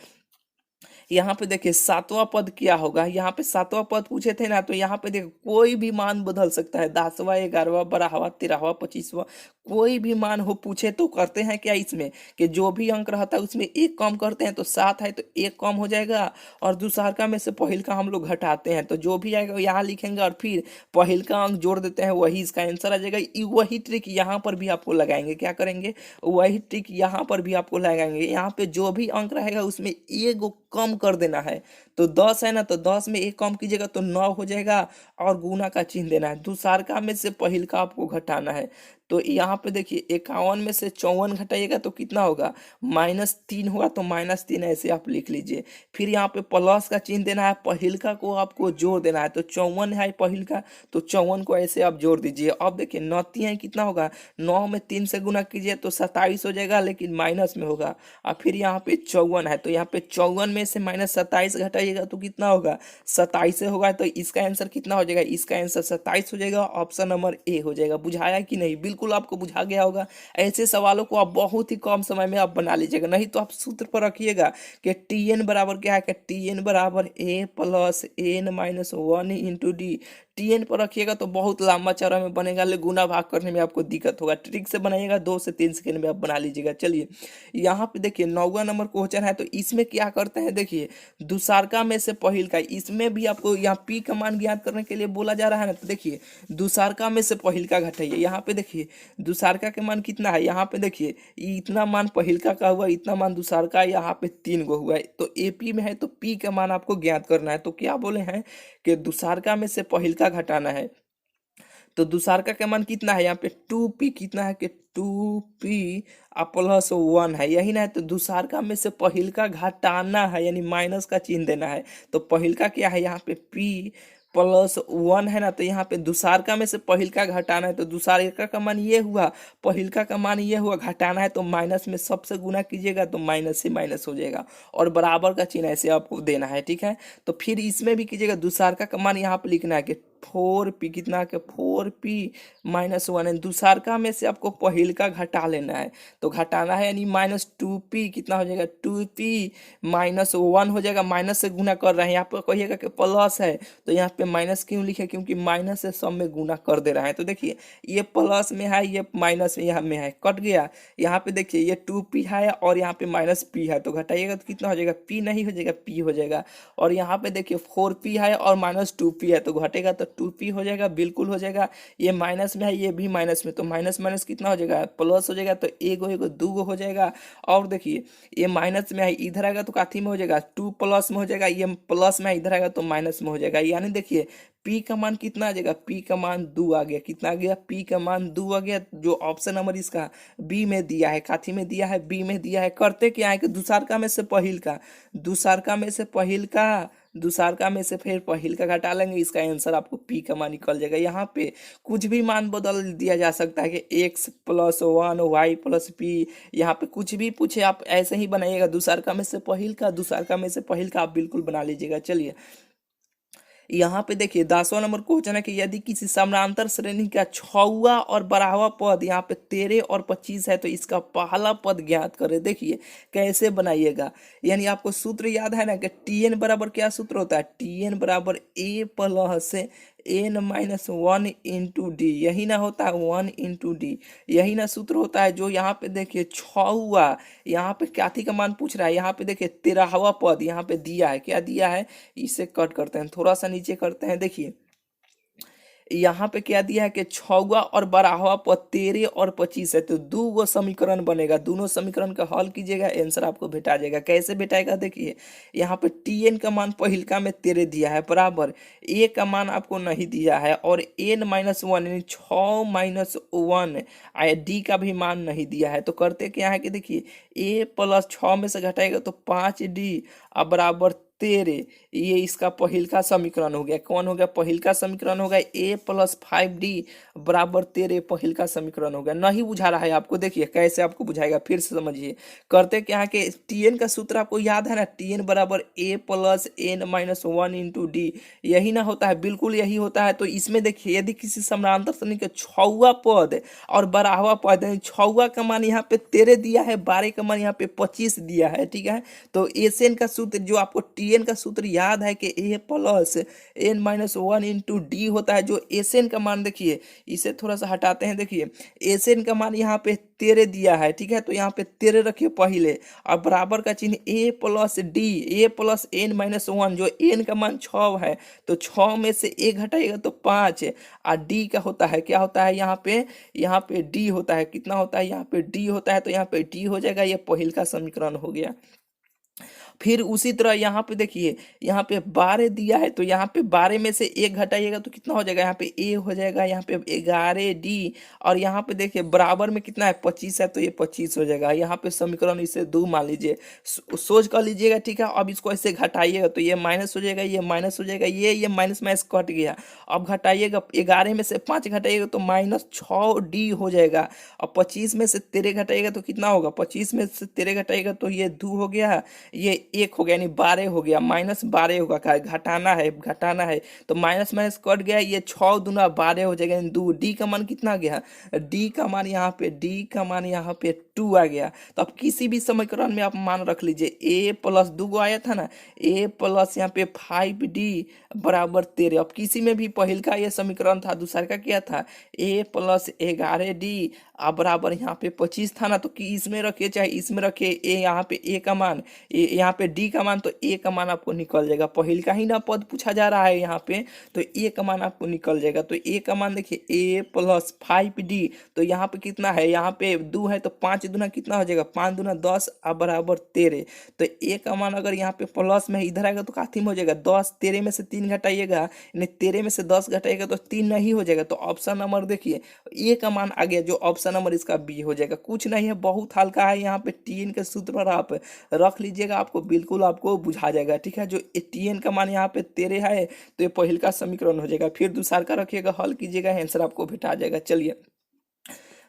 यहाँ पे देखिए 7वां पद क्या होगा, यहाँ पे 7वां पद पूछे थे ना, तो यहाँ पे देखिए कोई भी मान बदल सकता है, 10वां 11वां 12वां 13वां 25वां कोई भी मान हो पूछे तो करते हैं क्या इसमें कि जो भी अंक रहता है उसमें एक कम करते हैं, तो 7 है तो एक कम हो जाएगा, और दूसरका में से पहिल का हम लोग घटाते हैं, तो जो भी आएगा यहाँ लिखेंगे और फिर पहिल का अंक जोड़ देते हैं, वही इसका आंसर आ जाएगा। वही ट्रिक यहाँ पर भी आपको लगाएंगे, क्या करेंगे, वही ट्रिक यहाँ पर भी आपको लगाएंगे। यहाँ पे जो भी अंक रहेगा उसमें एक कम कर देना है, तो 10 है ना, तो 10 में एक कम कीजिएगा तो 9 हो जाएगा, और गुना का चिन्ह देना है। दूसरका में से पहिल का आपको घटाना है, तो यहाँ पे देखिए 51 में से 54 घटाइएगा तो कितना होगा, -3 होगा, तो -3 ऐसे आप लिख लीजिए। फिर यहाँ पे प्लस का चिन्ह देना है, पहिलका को आपको जोड़ देना है, तो 54 है पहिलका, तो 54 को ऐसे आप जोड़ दीजिए। अब देखिए 9 है कितना होगा, 9 में 3 से गुना कीजिए तो 27 हो जाएगा, लेकिन माइनस में होगा। और फिर यहाँ पे 54 है, तो यहाँ पे 54 में से -27 घटाइएगा तो कितना होगा, 27 होगा। तो इसका आंसर कितना हो जाएगा, इसका आंसर 27 हो जाएगा, ऑप्शन नंबर ए हो जाएगा। बुझाया कि नहीं, बिल्कुल आपको बुझा गया होगा। ऐसे सवालों को आप बहुत ही कम समय में आप बना लीजिएगा, नहीं तो आप सूत्र पर रखिएगा कि टीएन बराबर क्या है, कि टीएन बराबर a plus n minus 1 into d. T n पर रखिएगा तो बहुत लंबा चौड़ा में बनेगा, लेकिन गुना भाग करने में आपको दिक्कत होगा। ट्रिक से बनाइएगा 2 से 3 सेकंड में आप बना लीजिएगा। चलिए यहाँ पे देखिए 9वां नंबर क्वेश्चन है, तो इसमें क्या करते हैं, देखिए दूसरका में से पहिल का, इसमें भी आपको यहाँ पी का मान ज्ञात करने के लिए बोला जा रहा है ना, तो देखिए दूसरका में से पहिल का घटाइए। यहाँ पे देखिए दूसरका के मान कितना है, यहाँ पे देखिए इतना मान पहिलका का हुआ, इतना मान दूसरका, यहाँ पे 3 गो हुआ है, तो एपी में है तो पी का मान आपको ज्ञात करना है। तो क्या बोले हैं कि दूसरका में से पहिलका घटाना है, तो दूसरका का मान कितना है, यहाँ पे 2p कितना है कि 2p प्लस 1 है, यही ना है। तो दूसरका में से पहिलका घटाना है, यानी माइनस का चिन्ह देना है। तो पहिलका क्या है, यहाँ पे p प्लस 1 है ना, तो यहाँ पे दूसरका में से पहिलका घटाना है, तो दूसरका का मान ये हुआ, पहिलका का मान ये हुआ, घटाना है तो माइनस में सबसे गुना कीजिएगा तो माइनस से माइनस हो जाएगा, और बराबर का चिन्ह ऐसे आपको देना है। ठीक है, तो फिर इसमें भी कीजिएगा, दूसरका का मान यहाँ पे लिखना है कि 4p कितना के 4p माइनस 1 है। दूसरका में से आपको पहिलका घटा लेना है, तो घटाना है, यानी -2p कितना हो जाएगा, 2p माइनस 1 हो जाएगा। माइनस से गुना कर रहे हैं, यहाँ पर कहिएगा कि प्लस है, तो यहाँ पे माइनस क्यों लिखे, क्योंकि माइनस से सब में गुना कर दे रहा है। तो देखिए ये प्लस में है, ये माइनस में यहाँ में है, कट गया। यहाँ पे देखिए ये 2p है और यहाँ पे -p है, तो घटाइएगा तो कितना हो जाएगा, p नहीं हो जाएगा, p हो जाएगा। और यहाँ पे देखिए 4p है और -2p है, तो घटेगा तो 2p हो जाएगा, बिल्कुल हो जाएगा। ये माइनस में है, ये भी माइनस में, तो माइनस माइनस कितना हो जाएगा, प्लस हो जाएगा, तो एगो एगो दूगो हो जाएगा। और देखिए ये माइनस में है, इधर आएगा तो काथी में हो जाएगा, 2 प्लस में हो जाएगा, ये प्लस में है, इधर आएगा तो माइनस में हो जाएगा। यानी देखिए p का मान कितना आ जाएगा, p का मान 2 आ गया, कितना आ गया, p का मान 2 आ गया। जो ऑप्शन नंबर इसका बी में दिया है, काथी में दिया है, बी में दिया है। करते क्या है कि दूसरका में से पहिल का, दूसरका में से पहिल का, दूसरका में से फिर पहिल का घटा लेंगे, इसका आंसर आपको p का मान निकल जाएगा। यहाँ पे कुछ भी मान बदल दिया जा सकता है कि x plus 1 y plus p, यहाँ पे कुछ भी पूछे आप ऐसे ही बनाइएगा। दूसरका में से पहिल का, दूसरका में से पहिल का आप बिल्कुल बना लीजिएगा। चलिए यहाँ पे देखिए 10वां नंबर क्वेश्चन है कि यदि किसी समानांतर श्रेणी का 6वां और 12वां पद यहाँ पे 13 और 25 है, तो इसका पहला पद ज्ञात करें। देखिए कैसे बनाइएगा, यानी आपको सूत्र याद है ना कि टीएन बराबर क्या सूत्र होता है, टीएन बराबर a plus n minus one into d, यही ना होता है 1 × d, यही ना सूत्र होता है। जो यहाँ पे देखिए 6 हुआ, यहाँ पे क्या का मान पूछ रहा है, यहाँ पे देखिए 13वां पद यहाँ पे दिया है, क्या दिया है, इसे कट करते हैं, थोड़ा सा नीचे करते हैं। देखिए यहाँ पे क्या दिया है कि 6वां और 12वां पद 13 और 25 है, तो दो वो समीकरण बनेगा, दोनों समीकरण का हल कीजिएगा, आंसर आपको भेटा जाएगा। कैसे भेटाएगा, देखिए यहाँ पे टीएन का मान पहिलका में 13 दिया है बराबर, ए का मान आपको नहीं दिया है, और एन माइनस वन यानी 6 - 1 डी का भी मान नहीं दिया है। तो करते क्या है कि देखिए ए प्लस 6 में से घटाएगा तो 5d अब बराबर 13, ये इसका पहिलका समीकरण हो गया। कौन हो गया, पहिलका समीकरण हो गया। ए प्लस 5d बराबर 13 पहिलका समीकरण हो गया। नहीं बुझा रहा है आपको, देखिए कैसे आपको बुझाएगा, फिर से समझिए। करते क्या है कि टीएन का सूत्र आपको याद है ना, टीएन बराबर a plus n minus one into d, यही ना होता है, बिल्कुल यही होता है। तो इसमें देखिए यदि किसी समानांतर श्रेणी के 6वां पद और 12वां पद, यानी 6वां का मान यहाँ पे 13 दिया है, 12 का मान यहाँ पे 25 दिया है, ठीक है। तो एसएन का सूत्र जो आपको टीएन का सूत्र याद है कि a plus n minus one into d होता है। जो एसएन का मान देखिए, इसे थोड़ा सा हटाते हैं, देखिए एसएन का मान यहाँ पे 13 दिया है, ठीक है। तो यहाँ पे 13 रखिए पहले, और बराबर का चिन्ह ए प्लस डी, ए प्लस एन माइनस वन, जो एन का मान 6 है तो 6 में से 1 घटाइएगा तो 5, और डी का होता है, क्या होता है यहाँ पे डी होता है, कितना होता है, यहाँ पे डी होता है, तो यहाँ पे डी हो जाएगा। ये पहिल का समीकरण हो गया। फिर उसी तरह यहाँ पे देखिए, यहाँ पे 12 दिया है, तो यहाँ पे 12 में से 1 घटाइएगा तो कितना हो जाएगा, यहाँ पे ए हो जाएगा, यहाँ पे 11d, और यहाँ पे देखिए बराबर में कितना है 25 है, तो ये 25 हो जाएगा। यहाँ पे समीकरण इसे 2 मान लीजिए, सोच कर लीजिएगा, ठीक है। अब इसको ऐसे घटाइएगा तो ये माइनस हो जाएगा, ये माइनस हो जाएगा, ये माइनस माइनस कट गया। अब घटाइएगा 11 में से 5 घटाइएगा तो -6d हो जाएगा। अब 25 में से 13 घटाइएगा तो कितना होगा, 25 में से 13 घटाइएगा तो ये 2 हो गया, ये 1 हो गया, यानी 12 हो गया, -12 होगा, क्या घटाना है, तो माइनस माइनस कट गया, ये 6 दूना 12 हो जाएगा, 2। डी का मान कितना गया, डी का मान यहाँ पे 2 आ गया। तो अब किसी भी समीकरण में आप मान रख लीजिए, ए प्लस 2 गो आया था ना, ए प्लस यहाँ पे 5d बराबर 13। अब किसी में भी पहिल का ये समीकरण था, दूसरा का क्या था, ए प्लस 11d बराबर यहाँ पे 25 था ना, तो कि इसमें रखिए चाहे इसमें रखिए, ए यहाँ पे ए का मान, यहाँ पे डी का मान, तो ए का मान आपको निकल जाएगा। पहिल का ही ना पद पूछा जा रहा है यहाँ पे, तो ए का मान आपको निकल जाएगा। तो ए का मान देखिए ए प्लस 5d, तो यहाँ पे कितना है, यहाँ पे 2 है, तो 5 दूना कितना हो जाएगा, 5 दूना 10 बराबर 13। तो ए का मान अगर यहाँ पे प्लस में इधर आएगा तो काथी में हो जाएगा 10, 13 में से 3 घटाइएगा, यानी 13 में से 10 घटाइएगा तो 3 नहीं हो जाएगा। तो ऑप्शन नंबर देखिए ए का मान आ गया, जो ऑप्शन नंबर इसका बी हो जाएगा। कुछ नहीं है, बहुत हल्का है, यहाँ पे टीएन के सूत्र पर आप रख लीजिएगा, आपको बिल्कुल आपको बुझा जाएगा, ठीक है। जो टीएन का मान यहाँ पे 13 है, तो ये पहिल का समीकरण हो जाएगा। फिर दूसरा का रखिएगा, हल कीजिएगा, आंसर आपको भेटा जाएगा। चलिए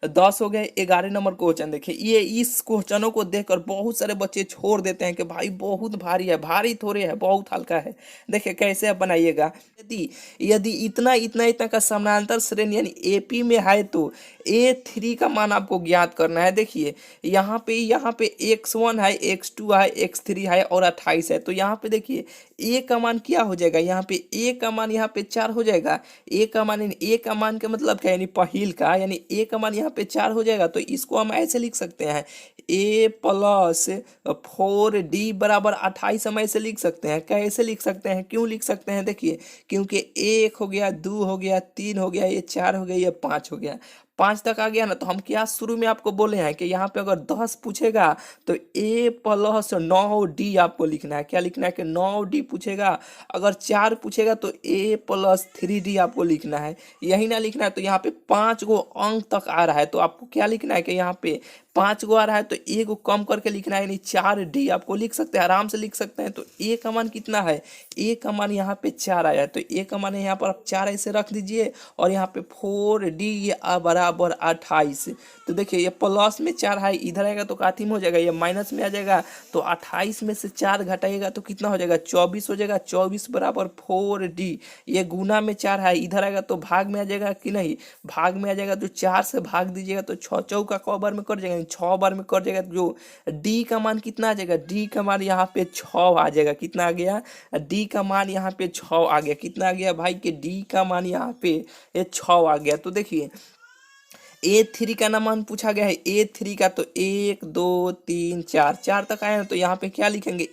10 हो गए। 11 नंबर क्वेश्चन देखिए, ये इस क्वेश्चनों को देखकर बहुत सारे बच्चे छोड़ देते हैं कि भाई बहुत भारी है, भारी थोड़े है, बहुत हल्का है। देखिए कैसे आप बनाइएगा, यदि यदि इतना इतना इतना का समानांतर श्रेणी यानी एपी में है, तो A3 का मान आपको ज्ञात करना है। देखिए यहाँ पे x1 है, x2 है, x3 है और 28 है। तो यहाँ पे देखिए ए का मान क्या हो जाएगा, यहाँ पे ए का मान यहाँ पे 4 हो जाएगा। ए का मान का मतलब क्या, यानी पहिल का, यानी ए का मान यहाँ पे 4 हो जाएगा। तो इसको हम ऐसे लिख सकते हैं, ए प्लस 4d बराबर 28 हम ऐसे लिख सकते हैं। कैसे लिख सकते हैं, क्यों लिख सकते हैं, देखिए क्योंकि 1 हो गया, 2 हो गया, 3 हो गया, ये 4 हो गया, ये 5 हो गया, 5 तक आ गया ना। तो हम क्या शुरू में आपको बोले हैं कि यहाँ पे अगर 10 पूछेगा तो a प्लस 9d आपको लिखना है। क्या लिखना है कि 9d पूछेगा, अगर 4 पूछेगा तो a प्लस 3d आपको लिखना है। यही ना लिखना है, तो यहाँ पे 5 गो अंक तक आ रहा है, तो आपको क्या लिखना है कि यहाँ पे 5 गो आ रहा है, तो ए को कम करके लिखना है, यानी 4d आपको लिख सकते हैं, आराम से लिख सकते हैं। तो ए का मान कितना है, ए का मान यहाँ पे 4 आया है, तो ए का मान यहाँ पर आप 4 ऐसे रख दीजिए, और यहाँ पे 4d ये बराबर 28। तो देखिए ये प्लस में 4 है, इधर आएगा तो काथी में हो जाएगा, ये माइनस में आ जाएगा। तो 28 में से 4 घटाइएगा तो कितना हो जाएगा, 24 हो जाएगा। 24 बराबर 4d, ये गुना में 4 है, इधर आएगा तो भाग में आ जाएगा कि नहीं, भाग में आ जाएगा। तो 4 से भाग दीजिएगा तो 6 चौका कबर में कर जाएगा, लिखेंगे 6 बार में कट जाएगा तो जो डी का मान कितना आ जाएगा, डी का मान यहाँ पे 6 आ जाएगा। कितना आ गया, डी का मान यहाँ पे 6 आ गया। कितना आ गया भाई कि डी का मान यहाँ पे ये 6 आ गया। तो देखिए A3 का ना मान पूछा गया है, A3 का तो 1 2 3 4 4 तक आया ना, तो यहाँ पे क्या लिखेंगे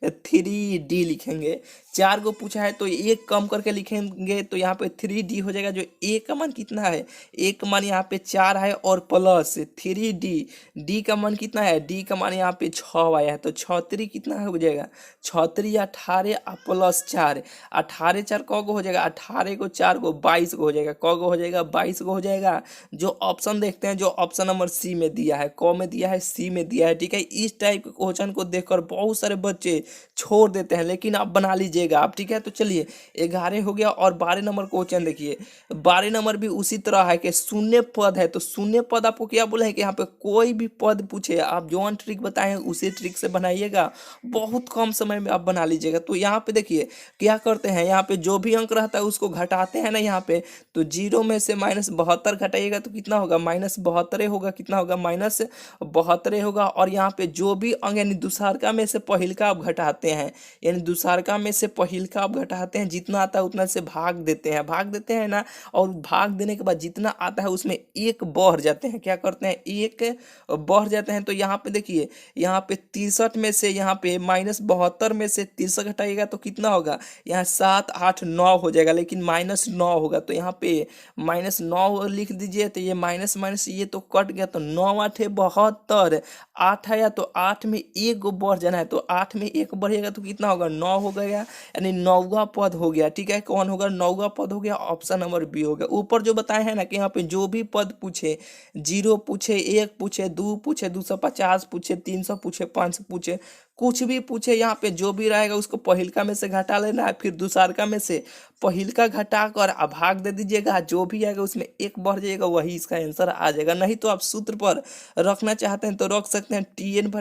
A+3D लिखेंगे। 4 को पूछा है तो एक कम करके लिखेंगे तो यहाँ पे 3D हो जाएगा। जो A का मान कितना है, A का मान यहाँ पे 4 है और प्लस 3D, D का मान कितना है, D का मान यहाँ पे 6 आया है। तो 6 3 कितना हो जाएगा, 6 3 18 प्लस 4, 18 4 कौ को हो जाएगा, 18 को 4 को 22 को हो जाएगा। कौ को हो जाएगा, 22 को हो जाएगा। जो ऑप्शन देखते हैं, जो ऑप्शन नंबर सी में दिया है, कौ में दिया है, सी में दिया है। ठीक है, इस टाइप के क्वेश्चन को देखकर बहुत सारे बच्चे छोड़ देते हैं, लेकिन आप बना लीजिएगा आप। ठीक है, तो चलिए 11 हो गया। और 12 नंबर क्वेश्चन देखिए, 12 नंबर भी उसी तरह है कि शून्य पद है। तो शून्य पद आपको क्या बोला है कि यहाँ पे कोई भी पद पूछे, आप जो ट्रिक बताए उसी ट्रिक से बनाइएगा, बहुत कम समय में आप बना लीजिएगा। तो यहाँ पे देखिए क्या करते हैं, यहाँ पे जो भी अंक रहता है उसको घटाते हैं ना यहाँ पे, तो 0 में से -72 घटाइएगा तो कितना होगा, -72 होगा। कितना होगा, -72 होगा। और यहाँ पे जो भी अंक यानी दुसारका में से पहिलका आप घटाते हैं, यानी दुसारका में से पहिलका आप घटाते हैं, जितना आता है उतना से भाग देते हैं, भाग देते हैं ना। और भाग देने के बाद जितना आता है उसमें एक बढ़ जाते हैं। क्या करते हैं, एक बढ़ जाते हैं। तो यहाँ पे देखिए, यहाँ पे 63 में से यहाँ पे -72 में से 63 घटाइएगा तो कितना होगा, यहाँ 7 8 9 हो जाएगा, लेकिन -9 होगा। तो यहाँ पे -9 लिख दीजिए। तो ये माइनस माइनस ये तो कट गया, तो 9 8 72, 8 आया तो 8 में एक गो बढ़ जाना है। तो 8 में एक बढ़ेगा तो कितना होगा, 9 हो गया, यानी 9वां पद हो गया। ठीक है, कौन होगा, 9वां पद हो गया। ऑप्शन नंबर बी हो गया। ऊपर जो बताए हैं ना कि यहाँ पे जो भी पद पूछे, 0 पूछे, 1 पूछे, 2 पूछे, 250 पूछे, 300 पूछे, 500 पूछे, कुछ भी पूछे, यहाँ पे जो भी रहेगा उसको पहिलका में से घटा लेना है, फिर दुसारका में से पहिलका घटा कर भाग दे दीजिएगा। जो भी आएगा उसमें एक बढ़ जाएगा, वही इसका आंसर आ जाएगा। नहीं तो आप सूत्र पर रखना चाहते हैं तो रख सकते हैं, TN =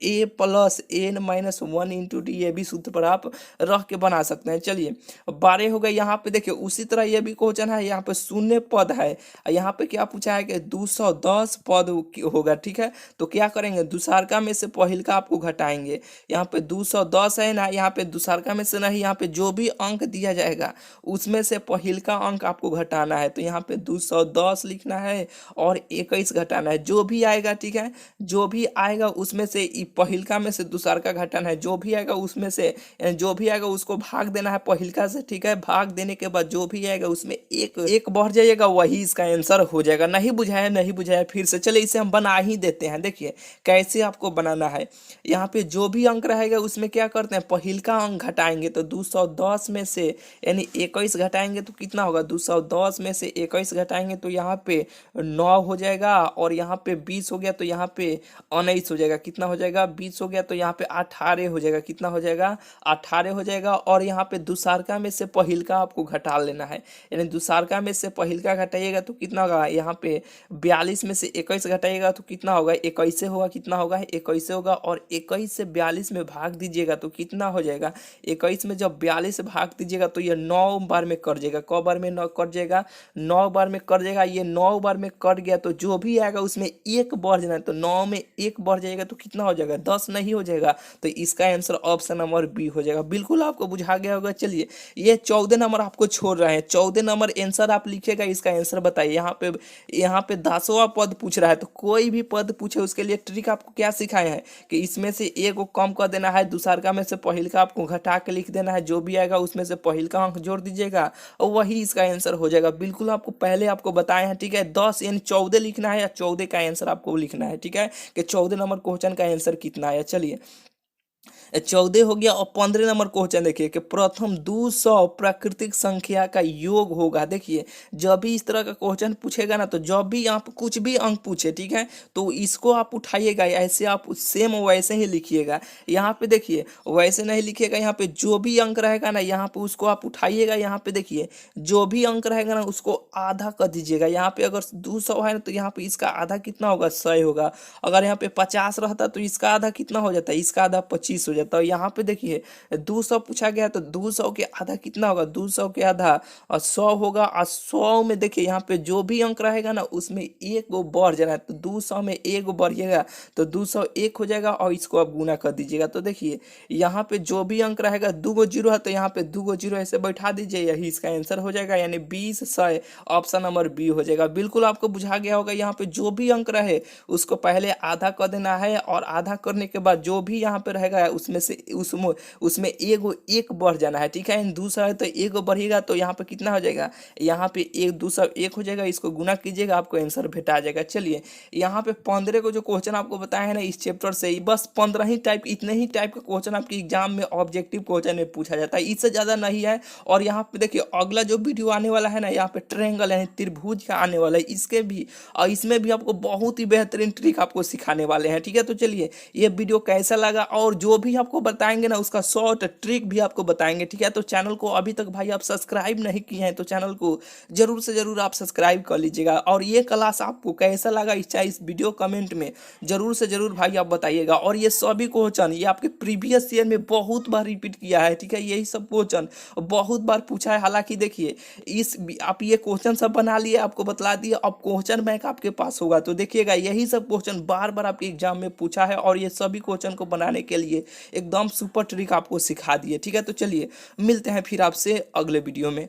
A+N-1 × D। ये भी सूत्र पर आप रख के बना सकते हैं। चलिए 12 हो गए। यहाँ पे देखिए उसी तरह ये भी क्वेश्चन है, यहाँ पे शून्य पद है। यहाँ पे क्या पूछा है कि 210 पद होगा। ठीक है, तो क्या करेंगे, दुसारका में से पहिलका आपको घटाएंगे। यहाँ पे 210 है ना, यहाँ पे दुसारका में से नहीं, यहाँ पे जो भी अंक दिया जाएगा उसमें से पहिलका अंक आपको घटाना है। तो यहाँ पे 210 लिखना है और 21 घटाना है, जो भी आएगा। ठीक है, जो भी आएगा उसमें से पहिलका में से दुसारका घटाना है, जो भी आएगा उसमें से, जो भी आएगा उसको भाग देना है पहिलका से। ठीक है, भाग देने के बाद जो भी आएगा उसमें एक बढ़ जाएगा, वही इसका आंसर हो जाएगा। नहीं बुझाया, नहीं बुझाया, फिर से चले इसे हम बना ही देते हैं। देखिए कैसे आपको बनाना है, यहाँ पे जो भी अंक रहेगा उसमें क्या करते हैं, पहिलका अंक घटाएंगे। तो 210 में से यानी 21 घटाएंगे तो कितना होगा, 210 में से 21 घटाएंगे तो यहाँ पे 9 हो जाएगा, और यहाँ पे 20 हो गया तो यहाँ पे 19 हो जाएगा। कितना हो जाएगा, 20 हो गया तो यहाँ पे 18 हो जाएगा। कितना हो जाएगा, 18 हो जाएगा। और यहाँ पे दुसारका में से पहिलका आपको घटा लेना है, यानी दुसारका में से पहिलका घटाइएगा तो कितना होगा, यहाँ पे 42 में से 21 घटाइएगा तो कितना होगा, 21 होगा। कितना होगा, 21 होगा। और 21 से 42 में भाग दीजिएगा तो कितना हो जाएगा, 21 में जब 42 से भाग दीजिएगा तो ये 9 बार में कट जाएगा। क बार में 9 कट जाएगा, 9 बार में कट जाएगा। ये 9 बार में कट गया तो जो भी आएगा उसमें एक बढ़ जाना है। तो 9 में एक बढ़ जाएगा तो कितना हो जाएगा, 10 नहीं हो जाएगा। तो इसका आंसर ऑप्शन नंबर बी हो जाएगा। बिल्कुल आपको बुझा गया होगा। चलिए ये 14 नंबर आपको छोड़ रहे हैं, 14 नंबर आंसर आप लिखिएगा, इसका आंसर बताइए। यहाँ पे 10वां पद पूछ रहा है, तो कोई भी पद पूछे उसके लिए ट्रिक आपको क्या सिखाए हैं कि इसमें से एक को कम कर देना है, दुसारका में से पहिलका आपको घटा के लिख देना है, जो भी आएगा उसमें से पहिलका अंक जोड़ दीजिएगा और वही इसका आंसर हो जाएगा। बिल्कुल आपको पहले आपको बताए हैं। ठीक है, 10 यानी 14 लिखना है या 14 का आंसर आपको लिखना है। ठीक है, कि 14 नंबर क्वेश्चन का आंसर कितना है। चलिए 14 हो गया। और 15 नंबर क्वेश्चन देखिए कि प्रथम 200 प्राकृतिक संख्या का योग होगा। देखिए जब भी इस तरह का क्वेश्चन पूछेगा ना, तो जब भी आप कुछ भी अंक पूछे, ठीक है, तो इसको आप उठाइएगा, ऐसे आप सेम वैसे ही लिखिएगा। यहाँ पे देखिए वैसे नहीं लिखिएगा, यहाँ पे जो भी अंक रहेगा ना, यहाँ पे उसको आप उठाइएगा। यहाँ पे देखिए जो भी अंक रहेगा ना उसको आधा कर दीजिएगा। यहाँ पे अगर 200 है ना, तो यहाँ पे इसका आधा कितना होगा, 100 होगा। अगर यहाँ पे 50 रहता तो इसका आधा कितना हो जाता है, इसका आधा 25 20 हो जाता है। यहाँ पे देखिए 200 पूछा गया तो 200 के आधा कितना होगा, 200 के आधा और 100 होगा, और 100 में देखिए यहाँ पे जो भी अंक रहेगा ना उसमें एक गो बढ़ जाना है, तो 200 में एक गो बढ़िएगा तो 201 हो जाएगा, और इसको आप गुना कर दीजिएगा। तो देखिए यहाँ पे जो भी अंक रहेगा, 2 गो जीरो है तो यहाँ पे 2 गो जीरो ऐसे बैठा दीजिए, यही इसका आंसर हो जाएगा, यानी 20 100 ऑप्शन नंबर बी हो जाएगा। बिल्कुल आपको बुझा गया होगा। यहाँ पे जो भी अंक रहे उसको पहले आधा कर देना है, और आधा करने के बाद जो भी यहाँ पे रहेगा उसमें से उसमें एक बढ़ जाना है, ठीक है। इन 200 है तो एक बढ़ेगा, तो यहाँ पे कितना हो जाएगा, यहाँ पे एक 201 हो जाएगा, इसको गुना कीजिएगा आपको आंसर भेटा जाएगा। चलिए यहाँ पे 15 को जो क्वेश्चन आपको बताया है ना इस चैप्टर से ही, बस 15 ही टाइप, इतने ही टाइप का क्वेश्चन आपके एग्जाम में ऑब्जेक्टिव क्वेश्चन में पूछा जाता है, इससे ज्यादा नहीं है। और यहाँ पे देखिए अगला जो वीडियो आने वाला है ना, यहाँ पे ट्रायंगल यानी त्रिभुज का आने वाला है, इसके भी और इसमें भी आपको बहुत ही बेहतरीन ट्रिक आपको सिखाने वाले हैं, ठीक है। तो चलिए ये वीडियो कैसा लगा, और जो भी आपको बताएंगे ना उसका शॉर्ट ट्रिक भी आपको बताएंगे, ठीक है। तो चैनल को अभी तक भाई आप सब्सक्राइब नहीं किए हैं तो चैनल को जरूर से जरूर आप सब्सक्राइब कर लीजिएगा। और ये क्लास आपको कैसा लगा इस वीडियो कमेंट में जरूर से जरूर भाई आप बताइएगा। और ये सभी क्वेश्चन ये आपके प्रीवियस ईयर में बहुत बार रिपीट किया है, ठीक है। यही सब क्वेश्चन बहुत बार पूछा है। हालांकि देखिए आप ये क्वेश्चन सब बना लिए, आपको बतला दिए, अब क्वेश्चन बैंक आपके पास होगा तो देखिएगा यही सब क्वेश्चन बार बार आपके एग्जाम में पूछा है, और ये सभी क्वेश्चन को बनाने के लिए एकदम सुपर ट्रिक आपको सिखा दिए, ठीक है। तो चलिए मिलते हैं फिर आपसे अगले वीडियो में।